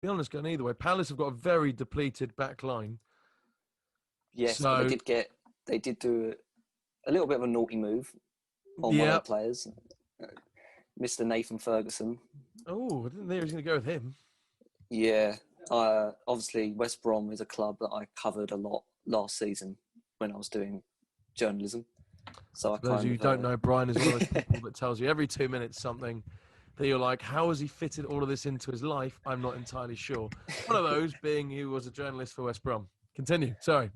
be honest, going either way. Palace have got a very depleted back line. Yes, but So, they did do a little bit of a naughty move on one of yeah. the players, Mr. Nathan Ferguson. Oh, I didn't think he was going to go with him. Yeah, obviously West Brom is a club that I covered a lot last season when I was doing journalism. So For those of you who don't know, Brian is one of those people that tells you every 2 minutes something that you're like, how has he fitted all of this into his life? I'm not entirely sure. One of those being he was a journalist for West Brom. Continue. Sorry.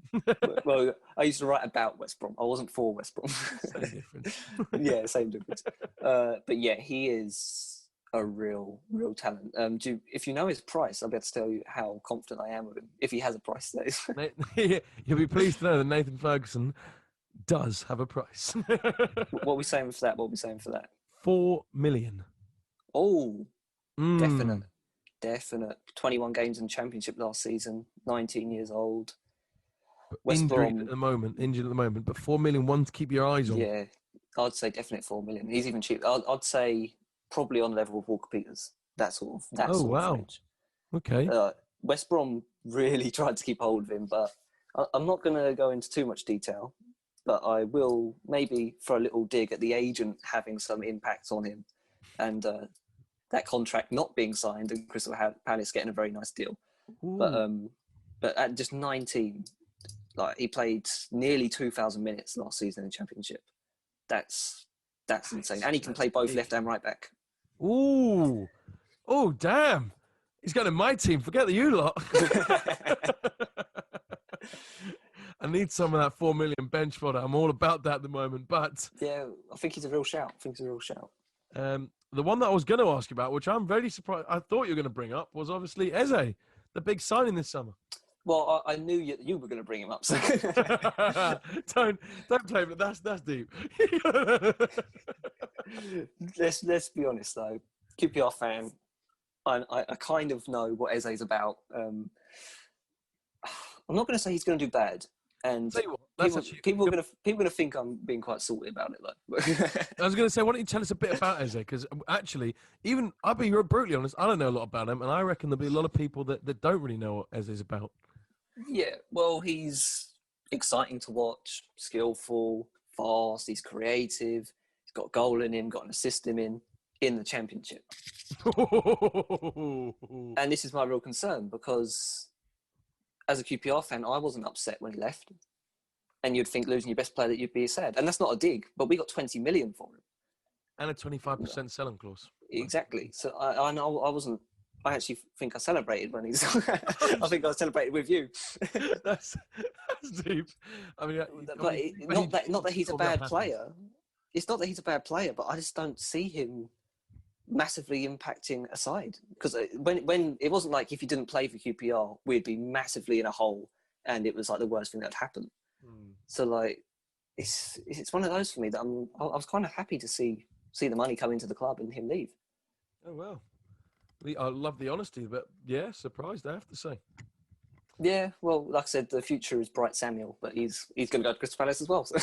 Well, I used to write about West Brom. I wasn't for West Brom. Same difference. Yeah, same difference. But yeah, he is a real talent. If you know his price, I'll be able to tell you how confident I am with him. If he has a price, that is. You'll be pleased to know that Nathan Ferguson does have a price. What are we saying for that? 4 million. Oh, Mm. definite. 21 games in Championship last season. 19 years old. West Injured Brom. at the moment, but 4 million, one to keep your eyes on. Yeah, I'd say definite 4 million. He's even cheap. I'd say probably on level with Walker Peters. That sort of range. Okay. West Brom really tried to keep hold of him, but I'm not going to go into too much detail. But I will maybe throw a little dig at the agent having some impact on him, and that contract not being signed, and Crystal Palace getting a very nice deal. Ooh. But at just 19, like he played nearly 2,000 minutes last season in the Championship. That's insane, and he can play both left and right back. Ooh. Oh, damn. He's got in my team. Forget the you lot. I need some of that 4 million bench fodder. I'm all about that at the moment. But yeah, I think he's a real shout. The one that I was going to ask you about, which I'm very surprised, I thought you were going to bring up, was obviously Eze, the big signing this summer. Well, I knew you were going to bring him up. So. don't play, but that's deep. Let's be honest though. QPR fan, I kind of know what Eze's about. I'm not going to say he's going to do bad, and people are going to think I'm being quite salty about it though. I was going to say, why don't you tell us a bit about Eze? Because actually, I'll be brutally honest, I don't know a lot about him, and I reckon there'll be a lot of people that don't really know what Eze's about. Yeah, well, he's exciting to watch, skillful, fast, he's creative, he's got a goal in him, got an assist in the Championship. And this is my real concern, because as a QPR fan, I wasn't upset when he left. And you'd think losing your best player that you'd be sad. And that's not a dig, but we got 20 million for him. And a 25% selling clause. Exactly. So I know I wasn't. I actually think I celebrated when he's. I think I celebrated with you. that's deep. I mean, but not that he's a bad player. It's not that he's a bad player, but I just don't see him massively impacting a side. Because when it wasn't like if he didn't play for QPR, we'd be massively in a hole, and it was like the worst thing that happened. So like, it's one of those for me that I was kind of happy to see the money come into the club and him leave. Oh well. I love the honesty, but yeah, surprised, I have to say. Yeah, well, like I said, the future is bright, Samuel, but he's going to go to Crystal Palace as well. So.